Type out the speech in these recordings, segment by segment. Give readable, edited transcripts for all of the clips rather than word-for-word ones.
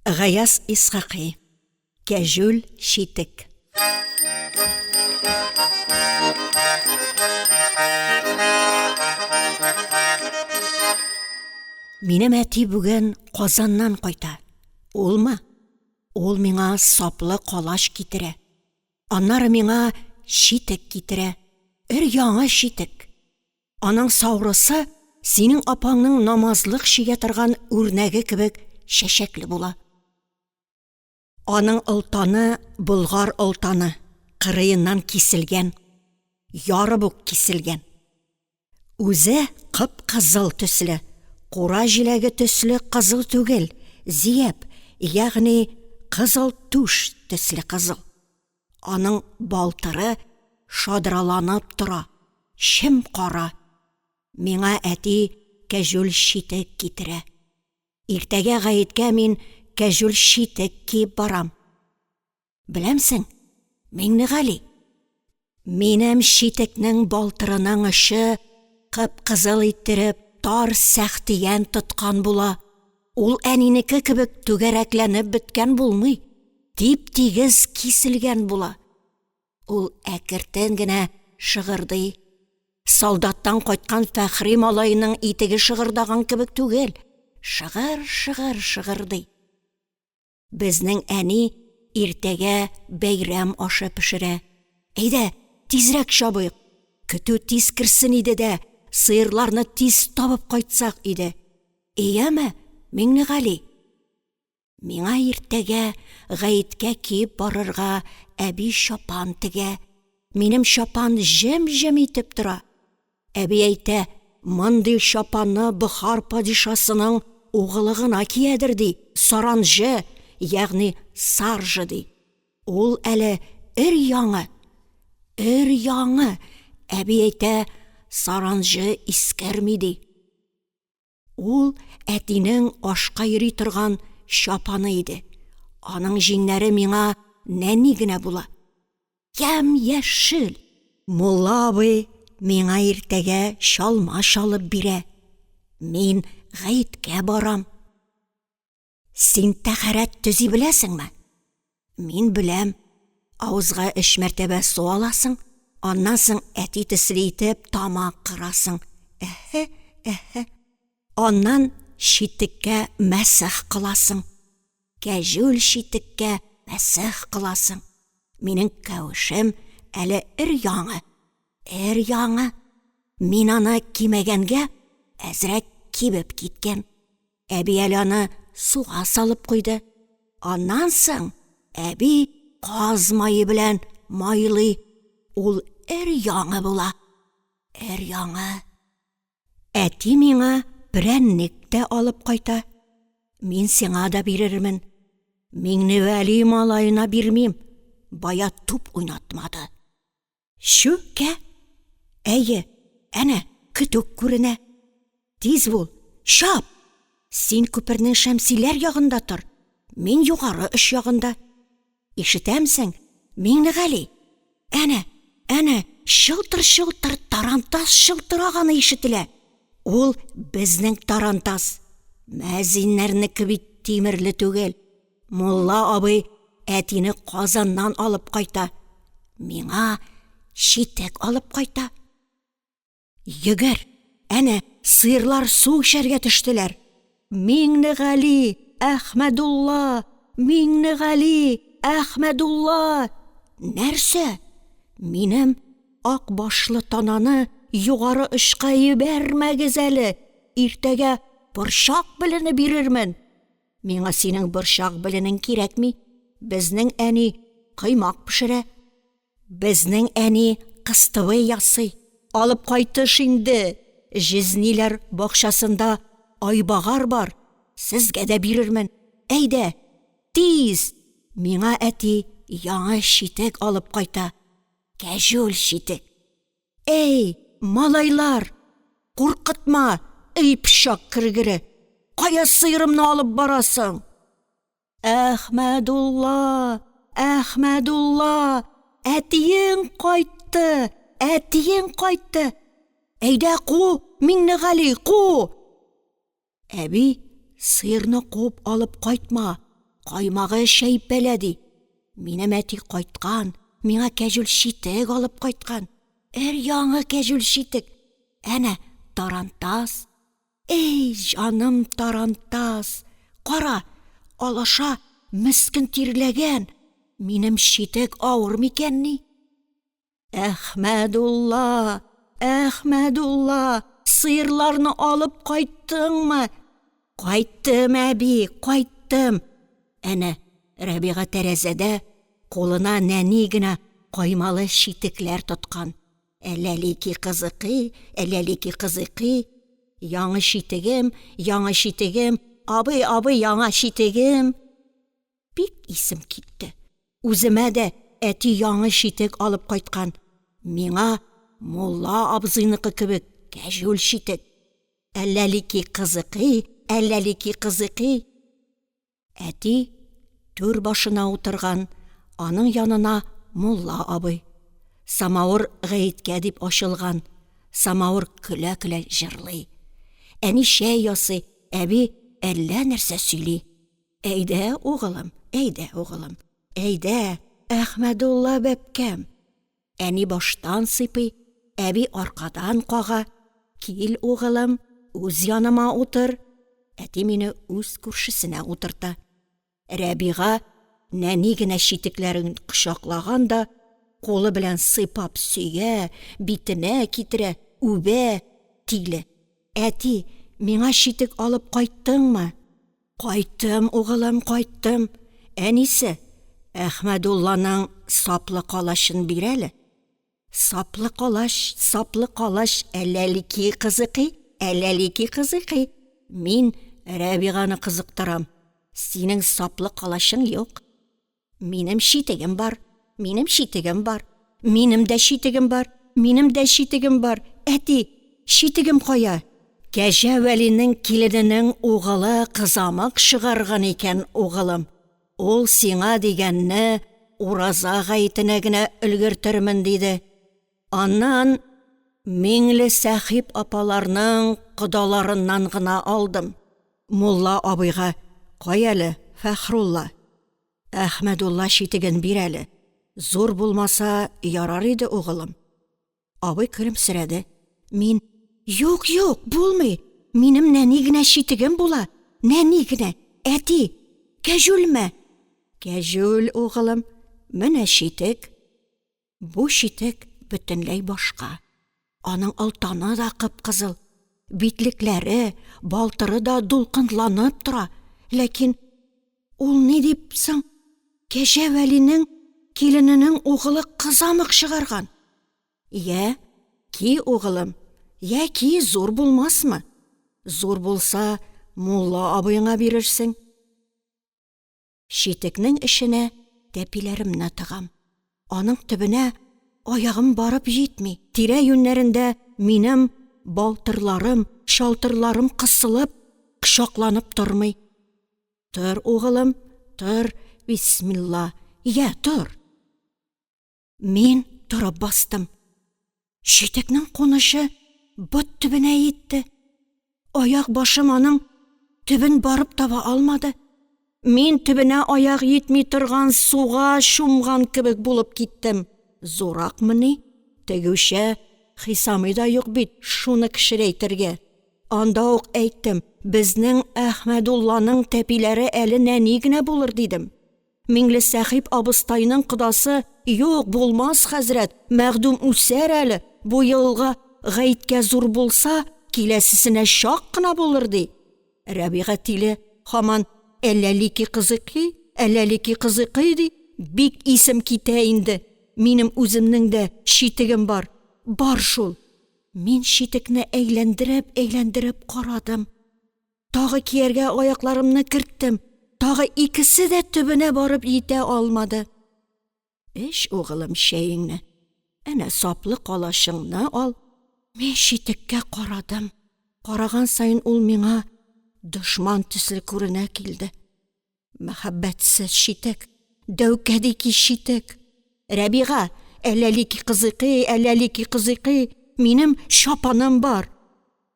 Ғаяз Исхақи. Кәжүл шитік. Минем әти бүген Қазаннан қайта. Олма? Ол миңа саплы қалаш китере. Аннары миңа шитік китере. Яңа шитік. Аның саурысы синең апаңның намазлык шия торган үрнәге кебек шәшәкле була. Аның ылтаны Болгар ылтаны, кырыеннан киселгән, ярып ук киселгән. Үзе кып-кызыл төсле, кура җиләге төсле кызыл түгел, зияб, ягъни кызыл туш төсле кызыл. Аның балтыры шадраланып тора, шем кара. Миңа әти кәҗүл шитек китерә. Иртәгә гаеткә мин кәҗүл шитек киеп барам. Беләмсең, Миңнегали, минем шитекнең балтырының ышы кып-кызыл иттереп тар сәхтиян тоткан була. Ул әнинеке кебек түгәрәкләнеп беткән булмый, тип-тигез киселгән була. Ул әкертен генә шыгырдый. Солдаттан кайткан фәхри малайының итеге шыгырдаган кебек түгел, шыгырдый. Безнең әни иртәгә бәйрәм ашы пешерә. Әйдә, тизрәк чабыйк. Көтү тиз керсен иде дә, сыерларны тиз табып кайтсак иде. Ияме, Миңнегали? Миңа иртәгә гаеткә киеп барырга әби шапан тегә. Минем шапан җем-җем итеп тора. Әби әйтә, мондый шапанны Бохар падишасының угылы гына киядер ди, саранҗы, ягъни саржы ди. Ул әле яңы. Әби әйтә, саранҗы искәрми ди. Ул әтинең ашка йөри торган шапаны иде. Аның җиңнәре миңа нәни генә була. Яшел. Мулла абый миңа иртәгә шалма шалып бирә. Мин гаеткә барам. Син тәһарәт төзи беләсеңме? Мин беләм. Авызга 3 мәртәбә су аласың, аннан соң әти төсле итеп тамак кырасың. Аннан шитеккә мәсех кыласың. Кәҗүл шитеккә мәсех кыласың. Минең кәвешем әле яңы. Мин аны кимәгәнгә әзрәк кибеп киткән. Әби әле аны суга салып куйды. Аннан соң әби каз майы белән майлый. Ул яңы була. Яңы. Әти миңа прәнник тә алып кайта. Мин сиңа да бирермен. Миңневәли малайына бирмим. Бая туп уйнатмады. Шүкә? Әйе, әнә, көтүк күренә. Тиз бул, шап! Син күпернең шәмсиләр ягында тор. Мин югары эш ягында. Ишетәмсең, Миңнегали? Әнә, шылтыр-шылтыр тарантас шылтыраганы ишетелә. Ул безнең тарантас. Мәзиннәрнеке бит тимерле түгел. Мулла абый әтине Казаннан алып кайта. Миңа шитек алып кайта. Йөгер, әнә, сыерлар су эчәргә төштеләр. Миңнегали, Әхмәдулла, Миңнегали, Әхмәдулла. Нәрсә? Минем ак башлы тананы югары эшкә ебәрмәгез әле. Иртәгә борчак белене бирермен. Миңа синең борчак беленең кирәкми. Безнең әни кыймак пешерә. Безнең әни кыстыбы ясый. Алып кайтыш инде. Жизниләр бакчасында айбагар бар. Сезгә дә бирермен. Әйдә, тиз. Миңа әти яңа шитек алып кайта. Кәҗүл шитек. Эй, малайлар, куркытма, пычак кергере. Кая сыйрымны алып барасың? Әхмәдулла, әтиең кайтты. Әйдә ку, Миңнегали, ку. Әби, сыйырны куып алып кайтма. каймагы шәйпәләди. Минем әти кайткан, миңа кәҗүл читек алып кайткан. Яңы кәҗүл читек. Әнә тарантас. Эй, җаным тарантас. Кара, алаша мискин тирләгән. Минем читек авыр микәнни? Әхмәдулла, Әхмәдулла, сыерларны алып кайттыңмы? Кайттым, әби, кайттым. Әнә Рәбига тәрәзәдә кулына нәни генә каймалы читекләр тоткан. Әләлики кызыкый, әләлики кызыкый. Яңы читегем, абый, яңа читегем. Бик исем китте. Үземә дә әти яңы читек алып кайткан. Миңа мулла абзыйныкы кебек кәҗүл читек. Әләлики кызыкый. Әти түр башына утырган, аның янына мулла абый. Самавыр гаеткә дип ачылган. Самавыр көлә-көлә җырлый. Әни шәй ясый, әби әллә нәрсә сөйли. Әйдә, угылым, әйдә, Әхмәдулла бәбкәм. Әни баштан сыйпый, әби аркадан кага. Кил, угылым, үз яныма утыр. Әти мине үз күршесенә утырта. Рәбига нәни генә читекләрен кочаклаган да, қолы белән сыйпап сөйә, битенә китерә, үбә, тиле. Әти, миңа читек алып кайттыңмы? Кайттым, угылым, кайттым. Әнисе, Әхмәдулланың саплы калашын бирәле. Саплы калаш, әләлики кызыкый. Мин Рәбиганы кызыктырам. Синең саплы калашың юк. Минем читегем бар. Минем дә читегем бар. Әти, читегем кая? Кәҗә Вәлинең килененең угылы кызамык чыгарган икән, угылым. Ул сиңа дигәнне ураза гаетенә генә өлгертермен диде. Аннан Миңле Сәхип апаларның кодаларыннан гына алдым. Мулла абыйга, каялы, Фәхрулла. Әхмәдулла читеген бирәле. Зур булмаса ярар иде, угылым. Абый көлемсерәде. Мин, юк, булмый. Минем нәни генә читегем була. Нәни генә. Әти, кәҗүлме? Кәҗүл, угылым. Менә читек. Бу читек бөтенләй башка. Аның алтаны да кып-кызыл. Битлекләре, балтыры да дулкынланып тора. Ләкин ул ни дипсың? Кәҗә Вәлинең килененең угылы кызамык чыгарган. Ки, угылым, ки зур булмасмы? Зур булса, мулла абыеңа бирерсең. Читекнең эшенә тәпиләремне тыгам. Аның төбенә аягым барып җитми. Тирә юннәрендә минем балтырларым, шалтырларым кысылып, кычакланып тормый. Тор, угылым, тор, бисмилла. Тор. Мин торып бастым. Читекнең кунышы бот төбенә йитте. Аяк башым аның төбен барып таба алмады. Мин төбенә аяк йитми торган суга шумган кебек булып киттем. Зуракмыни? Тегүшә хисамы да юк бит, шуны кешерәйтергә. Анда ук әйттем, безнең Әхмәдулланың тәпиләре әле нәни генә булыр дидем. Миңле Сәхип абыстайның кодасы, юк, булмас, хәзрәт, мәгъдүм үсәр әле. Бу елга гаеткә зур булса, киләсесенә шак кына булыр ди. Рәбига тиле һаман әләлики кызыкый ди. Бик исем китә инде. Минем үземнең дә читегем бар. Бар шул. Мин читекне әйләндереп карадым. Тагы кияргә аякларымны керттем. Тагы икесе дә төбенә барып җитә алмады. Эш, угылым, шәйеңне. Әнә саплы калашыңны ал. Мин читеккә карадым. Караган сайын ул миңа дошман төсле күренә килде. Мәхәббәтсез читек, дәүкәдики читек. Рәбига, әләлики кызыкый, минем шапаным бар.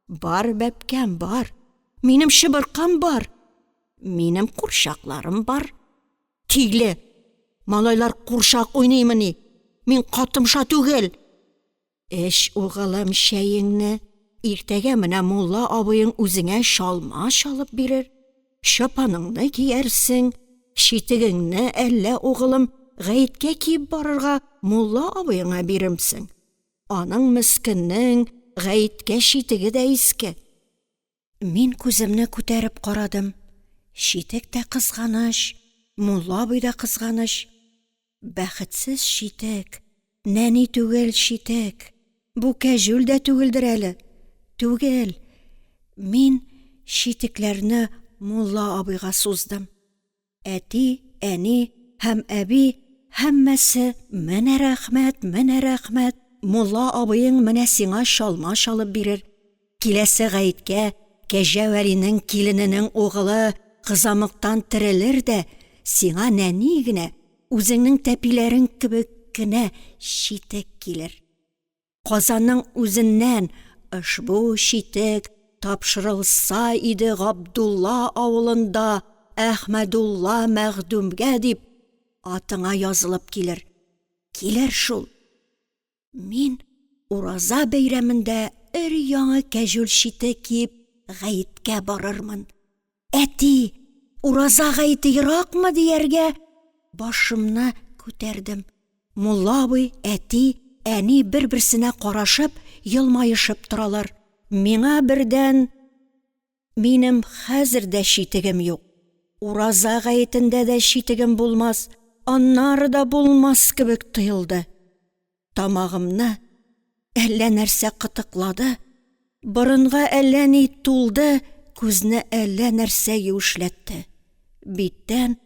Бар, бәбкәм, бар. Минем шыбыркам бар. Минем курчакларым бар. Тигле, малайлар курчак уйныймыни? Мин катымша түгел. Эш, угылым, шәйеңне. Иртәгә менә мулла абыең үзеңә шалма шалып бирер. Шапаныңны киярсең, шитегеңне әллә, угылым, гаеткә киеп барырга мулла абыеңа биремсең. Аның мискеннең гаеткә шитеге дә иске. Мин күземне күтәреп карадым. Шитек тә кызганыч, мулла абый да кызганыч. Бәхетсез шитек, нәни түгел шитек. Бу кәҗүл дә түгелдер әле. Түгел. Мин шитекләрне мулла абыйга суздым. Әти, әни һәм әби һәммәсе менә рәхмәт, менә рәхмәт. Мулла абыең менә сиңа шалма шалып бирер. Киләсе гаеткә Кәҗә Вәлинең килененең угылы кызамыктан терелер дә, сиңа нәни генә, үзеңнең тәпиләрең кебек кенә шитек килер. Казанның үзеннән ошбу шитек тапшырылса иде Габдулла авылында Әхмәдулла мәхдүмгә дип атыңа язылып килер. Килер шул. Мин ураза бәйрәмендә өр-яңы кәҗүл шитек киеп гаеткә барырмын. Әти, ураза гаете еракмы дияргә башымны күтәрдем. Мулла абый, әти, әни бер-берсенә карашып, елмаешып торалар. Миңа бердән минем хәзер дә шитегем юк. Ураза гаетендә дә шитегем булмас, аннары да булмас кебек тоелды. Тамагымны әллә нәрсә кытыклады, борынга әллә ни тулды, күзне әллә нәрсә юешләтте. Биттән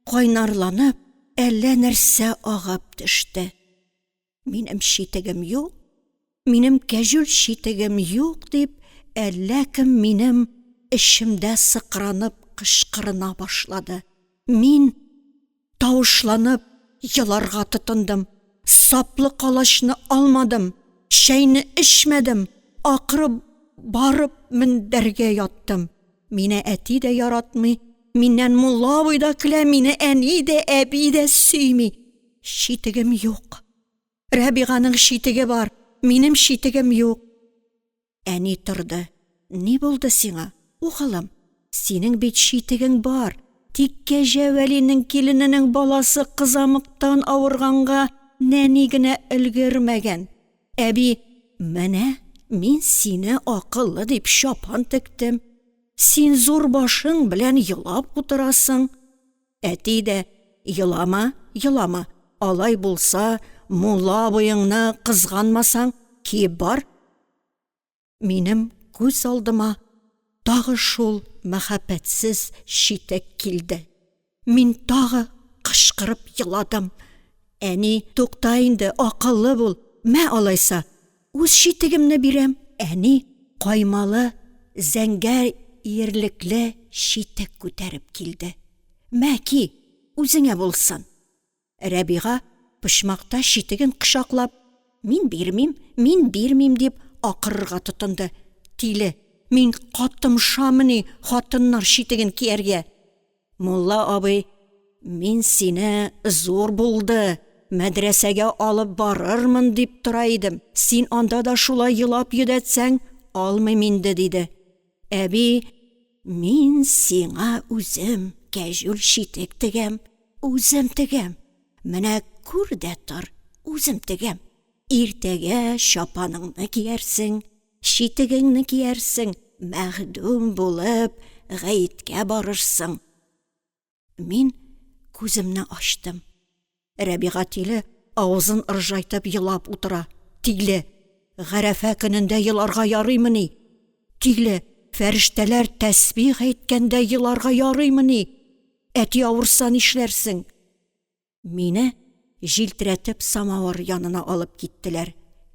кайнарланып, әллә нәрсә агып төште. Минем шитегем юк, минем кәҗүл шитегем юк дип, әллә кем минем эшемдә сыкранып кычкырына башлады. Мин тавышланып еларга тотындым. Саплы калачны алмадым, шәйне эчмәдем, акырып барып мендәргә яттым. Мине әти дә яратмый, миннән мулла абый да көлә, мине әни дә, әби дә сөйми. Шитегем юк. Рәбиганың шитеге бар, минем шитегем юк. Әни торды. Ни булды сиңа? Угылым, синең бит шитегең бар. Тик Кәҗә Вәлинең килененең баласы кызамыктан авырганга нәни генә өлгермәгән. Әби, менә мин сине акыллы дип шапан тектем. Син зур башың белән елап утырасың. Әти дә, елама, елама. Алай булса, мулла абыеңны кызганмасаң, киеп бар. Минем күз алдыма тагы шул мәхәббәтсез шитек килде. Мин тагы кычкырып еладым. Әни, тукта инде, акыллы бул. Мә алайса, үз шитегемне бирәм. Әни каймалы, зәңгәр ирлекле шитек күтәреп килде. Мә ки, үзеңә булсын. Рәбига пышмакта шитеген кышаклап, мин бирмим дип акырырга тотынды. Тиле, мин катымшамыни хатыннар шитеген кияргә. Мулла абый, мин сине зур булды, мәдрәсәгә алып барырмын дип тора идем. Син анда да шулай елап йөдәтсәң, алмыйм инде диде. Әби, мин сиңа үзем кәҗүл шитек тегәм, үзем тегәм. Менә күр дә тор, үзем тегәм. Иртәгә шапаныңны киярсең, шитегеңне киярсең, мәхдүм булып, гаеткә барырсың. Мин күземне ачтым. Рәбига тиле авызын ыржайтып елап утыра. Тигле, Гәрәфә көнендә еларга ярыймыни? Тигле, фәрештәләр тәсбих әйткәндә еларга ярыймыни? Әти авырса нишләрсең? Мине җилтерәтеп самавыр янына алып киттеләр.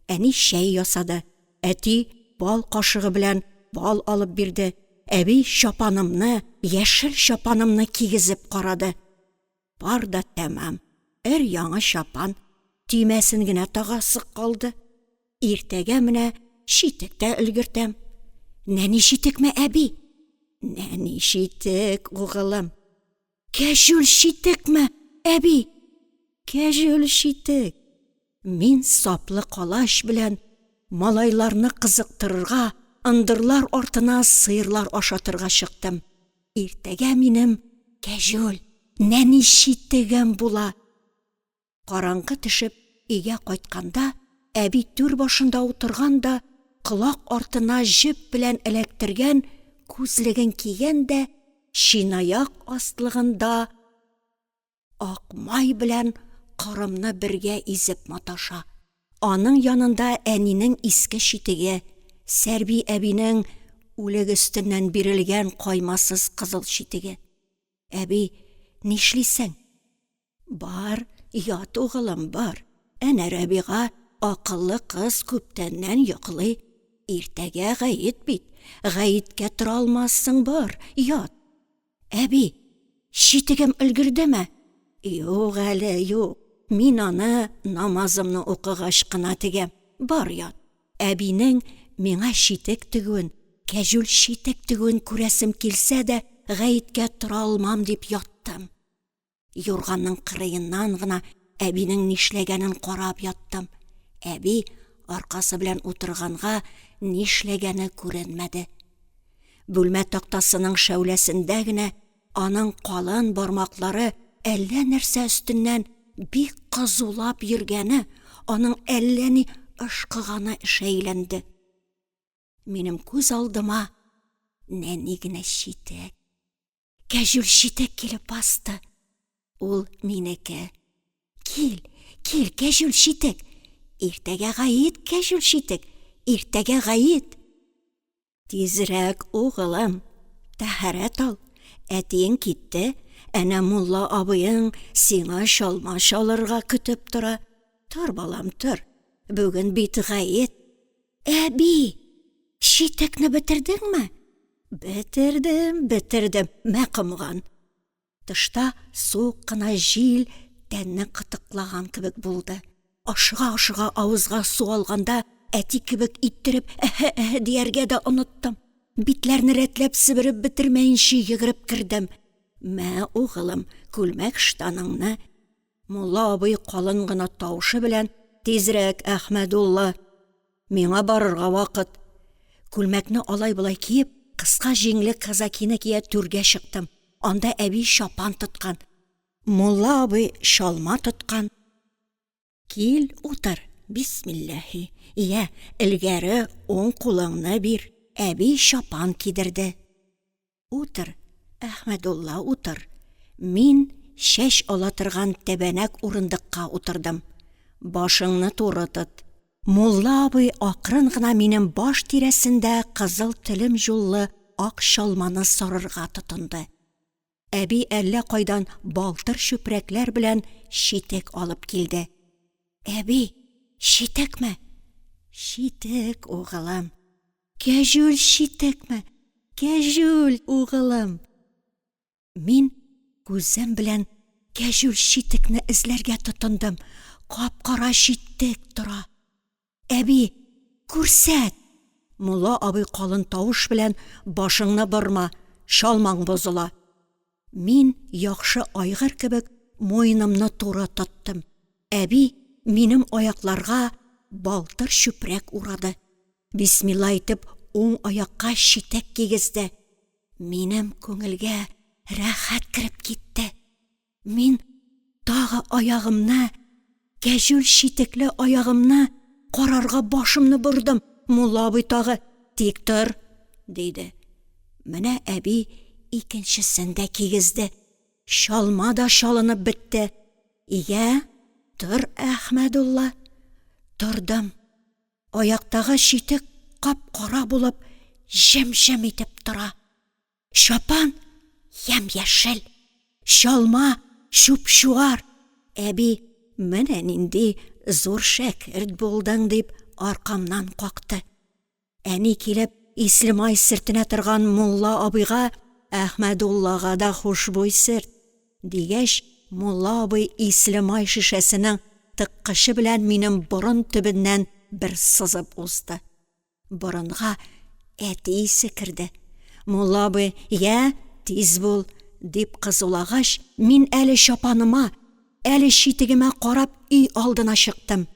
Әни шәй ясады. Әти бал кашыгы белән бал алып бирде. Әби шапанымны, яшел шапанымны кигезеп карады. Бар да тәмам. Яңа шапан, тимәсен генә тагасы калды. Иртәгә менә шитек тә өлгертәм. Нәни шитекме, әби? Нәни шитек, уғылым. Кәжүл шитекме, әби? Кәжүл шитек. Мин саплы қалаш белән малайларны қызықтырырға, ындырлар артына сыйырлар ашатырға шықтым. Иртәгә минем кәжүл, нәни шитегем була. Қараңғы төшеп, өйгә кайтканда, әби түр башында утырганда, құлақ артына жіп белән эләктергән, күзлеген кигән дә, шинаяк астлыгында ак май белән корымны бергә изеп маташа. Аның янында әнинең иске шитеге, Сәрби әбинең үлек өстеннән бирелгән каймасыз кызыл шитеге. Әби, нишлисең? Бар, ят угылым, бар. Әнә Рәбига акыллы кыз күптәннән йоклый. Иртәгә гаит бит. Гаиткә тора алмассың, бар, ят. Әби, шитегем өлгердеме? Юк әле, юк. Мин аны намазымны укыгач кына тегәм. Бар, ят. Әбинең миңа шитек тегүен, кәжүл шитек тегүен күрәсем килсә дә, гаиткә тора алмам дип яттым. Юрганның кырыеннан гына әбинең нишләгәнен карап яттым. Әби аркасы белән утырганга нишләгәне күренмәде. Бүлмә тактасының шәүләсендә генә аның калын бармаклары әллә нәрсә өстеннән бик кызулап йөргәне, аның әллә ни ышкыганы шәйләнде. Минем күз алдыма нәни генә шитек, кәжүл шитек килеп басты. Ул минеке. Кил, кәжүл шитек. Иртәгә гаит, кәжүл шитек. Иртәгә гаит. Тизрәк, угылым, тәһарәт ал. Әтиең китте, әнә мулла абыең сиңа шалма шалырга көтеп тора. Тор, балам, тор. Бүген бит гаит. Әби, шитекне бетердеңме? Бетердем, мәкымган. Тышта суык кына җил тәнне кытыклаган кебек булды. Ашыга авызга су алганда, әти кебек иттереп дияргә дә оныттым. Битләрне рәтләп сибереп бетермәенче йөгереп кирдем. Мә, угылым, күлмәк штаныңны. Мулла абый калын гына тавышы белән: "Тизрәк, Әхмәдулла, миңа барырга вакыт." Күлмәкне алай-булай киеп, кыска җиңле казакины кия түргә чыктым. Анда әби шапан тоткан. Мулла абый шалма тоткан. Кил, утыр, бисмиллаһи. Ия, илгәре оң кулыңны бир. Әби шапан кидерде. Утыр, Әхмәдулла, утыр. Мин шәш алатырган тәбәнәк урындыкка утырдым. Башыңны туры тот. Мулла абый акрын гына минем баш тирәсендә кызыл телем жуллы ак шалманы сарырга тотынды. Әби әллә кайдан балтыр чүпрәкләр белән шитек алып килде. Әби, шитекме? Шитек, угылым. Кәжүл шитекме? Кәжүл, угылым. Мин күзем белән кәжүл шитекне эзләргә тотындым. Кап-кара шитек тора. Әби, күрсәт. Мулла абый калын тавыш белән: "Башыңны борма, шалмаң бозыла." Мин яхшы айгыр кебек муенымны туры тоттым. Әби минем аякларга балтыр чүпрәк урады. Бисмилла әйтеп, уң аякка шитек кигезде. Минем күңелгә рәхәт кирип китте. Мин тагы аягымны, кәжүл шитекле аягымны карарга башымны бордым. Мулла абый тагы: "Тик тор", диде. Менә әби икенчесендә кигезде. Шалма да шалынып бетте. Ия, тор, Әхмәдулла. Тордым. Аяктагы шитек кап-кара булып, җем-җем итеп тора. Шапан ям-яшел. Шалма шуп-шуар. Әби, менә нинди зур шәкерт булдың дип аркамнан какты. Әни килеп, Ислемай сертенә торган мулла абыйга: "Әхмәдуллага да хушбуй серт", дигәч, мулла абый Ислемай шишәсенең тыккышы белән минем борын төбеннән бер сызып узды. Борынга әти исе кирде. Мулла абый, «Я, тиз бул», дип кызулагач, мин әле чапаныма, әле читегемә карап үй алдына чыктым.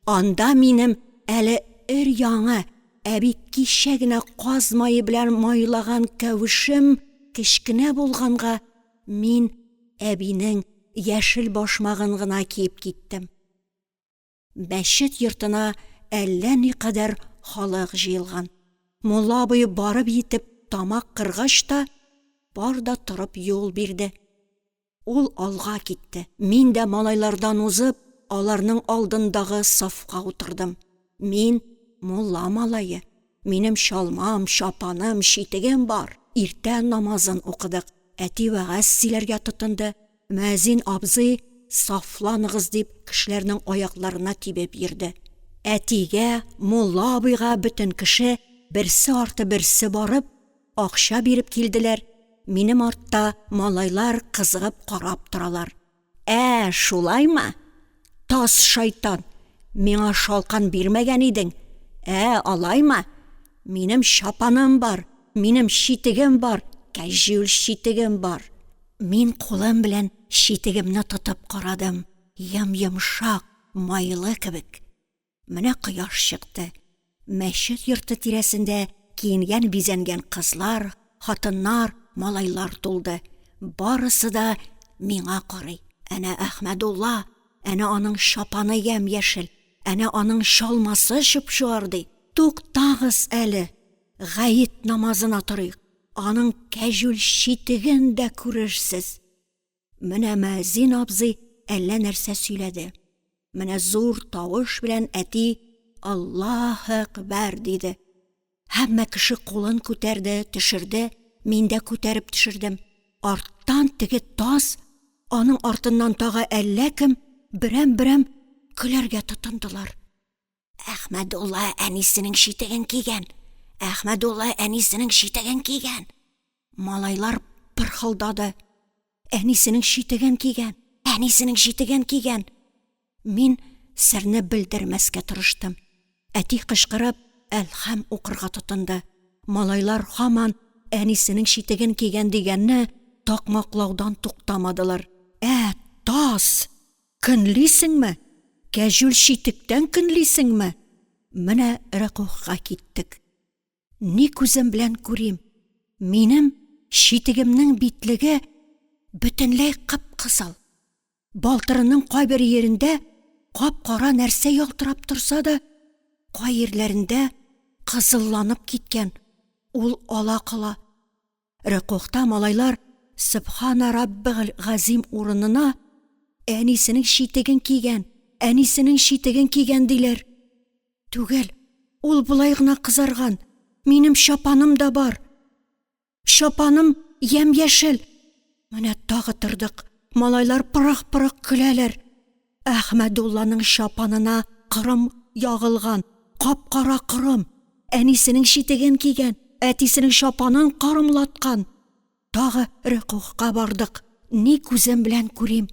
Анда минем әле өр-яңы, әби кичә генә каз майы белән майлаган кәвешем кечкенә булганга, мин әбинең яшел башмагын гына киеп киттем. Мәчет йортына әллә никадәр халык җыелган. Мулла абый барып итеп тамак кыргач та, бар да торып юл бирде. Ул алга китте. Мин дә малайлардан узып, аларның алдындагы сафка утырдым. Мин мулла малае. Минем шалмам, чапаным, читегем бар. Иртә намазын укыдык. Әти вәгазь сөйләргә тотынды. Мөәзин абзый, сафланыгыз дип, кешеләрнең аякларына тибеп йөрде. Әтигә, мулла абыйга бөтен кеше берсе арты берсе барып, акча биреп килделәр. Минем артта малайлар кызыгып карап торалар. Шулаймы? Тас шайтан, миңа шалкан бирмәгән идең. Алаймы? Минем чапаным бар, минем читегем бар, кәҗүл читегем бар. Мин кулым белән читегемне тотып карадым. Йым-йымшак, майлы кебек. Менә кояш чыкты. Мәчет йорты тирәсендә киенгән-бизәнгән кызлар, хатыннар, малайлар тулды. Барысы да миңа карый. Әнә Әхмәдулла, әнә аның чапаны ямь-яшел, әнә аның чалмасы чып-чуар ди. Туктагыз әле, гаит намазына торыйк. Аның кәҗүл читеген дә күрерсез. Менә мөәзин абзый әллә нәрсә сөйләде. Менә зур тавыш белән әти Аллаһу әкбәр диде. Һәммә кеше кулын күтәрде, төшерде, мин дә күтәреп төшердем. Арттан теге таз, аның артыннан тагы әллә кем берәм-берәм көләргә тотындылар. Әхмәдулла әнисенең читеген кигән. Әхмәдулла әнисенең читеген кигән. Малайлар пырхылдады. Әнисенең читеген кигән. Әнисенең читеген кигән. Мин серне белдермәскә тырыштым. Әти кычкырып, әлхәм укырга тотынды. Малайлар һаман әнисенең читеген кигән дигәнне такмаклаудан туктамадылар. Таз, көнлисеңме? Кәҗүл читектән көнлисеңме? Менә рөкүгка киттек. Ни күзем белән күрим? Минем читегемнең битлеге бөтенләй кып-кызыл. Балтырының кайбер yerендә кап-кара нәрсә ялтырап торса да, кай ерләрендә кызылланып киткән. Ул ала-кала. Рөкүгта малайлар Субхана Раббигал Газим урынына әнисенең читеген кигән, әнисенең читеген кигән диләр. Түгел, ул булай гына кызарган. Минем чапаным да бар. Чапаным ямь-яшел. Менә тагы тордык. Малайлар пырых-пырых көләләр. Әхмәдулланың чапанына кырым ягылган, кап-кара кырым. Әнисенең читеген кигән, әтисенең чапанын карымлаткан. Тагы рөкүгка бардык. Ни күзем белән күрим?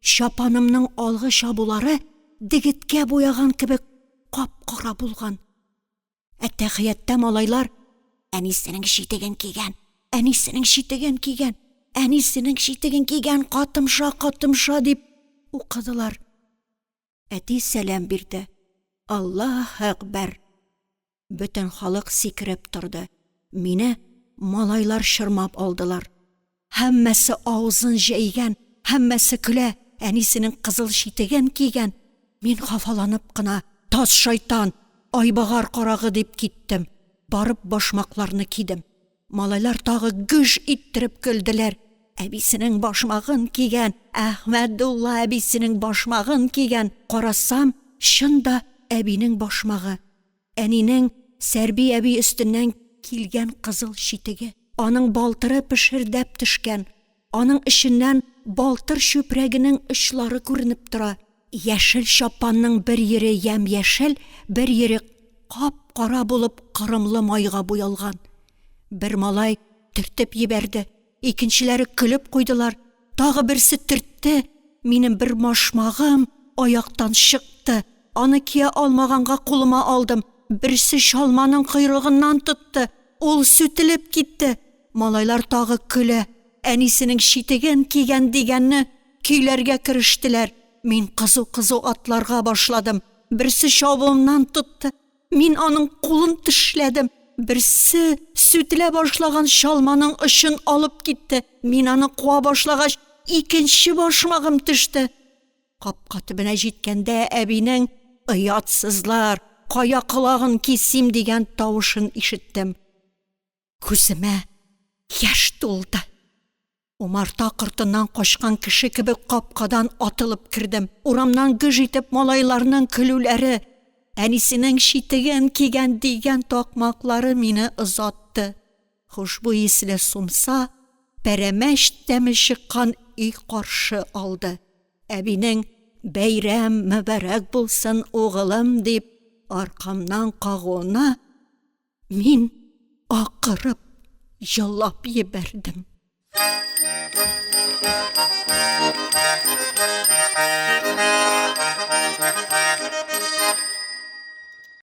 Чапанымның алгы чабулары дигеткә буяган кебек кап-кара булган. Әттәхияттә малайлар әнисенең читеген кигән, әнисенең читеген кигән, әнисенең читеген кигән, катымша дип укыдылар. Әти сәлам бирде. Аллаһу әкбәр. Бөтен халык сикереп торды. Мине малайлар шырмап алдылар. Һәммәсе авызын җәйгән, һәммәсе көлә, әнисенең кызыл читеген кигән. Мин хафаланып кына, таз шайтан, айбагар карагы дип киттем. Барып башмакларны кидем. Малайлар тагы гүж иттереп көлделәр. Әбисенең башмагын кигән, Әхмәдулла әбисенең башмагын кигән. Карасам, шында әбинең башмагы. Әнинең Сәрби әби өстеннән килгән кызыл читеге. Аның балтыры пешердәп төшкән. Аның эченнән балтыр чүпрәгенең очлары күренеп тора. Яшел чапанның бер ере ямь-яшел, бер ере кап-кара булып кырымлы майга буялган. Бер малай төртеп ебәрде. Икенчеләре көлеп куйдылар. Тагы берсе төртте. Минем бер башмагым аяктан чыкты. Аны кия алмаганга кулыма алдым. Берсе чалманың койрыгыннан тотты. Ул сүтелеп китте. малайлар тағы көлә. Әнисенең шитеген кигән дигәнне көйләргә керештеләр. Мин кызу-кызу атларга башладым. Берсе чабуымнан тотты. Мин аның кулын тешләдем. Берсе сүтелә башлаган чалманың очын алып китте. Мин аны куа башлагач, икенче башмагым төште. Капка төбенә җиткәндә әбинең «Оятсызлар, кая колагын кисим» дигән тавышын ишеттем. Күземә яшь тулды. Умарта кортыннан качкан кеше кебек капкадан атылып кердем. Урамнан гыж итеп малайларның көлүләре, әнисенең шитеген кигән дигән такмаклары мине озатты. Хушбуй исле сумса, пәрәмәч тәме чыккан өй каршы алды. Әбинең «Бәйрәм мөбарәк булсын, угылым» дип аркамнан кагуына мин акырып елап ебәрдем.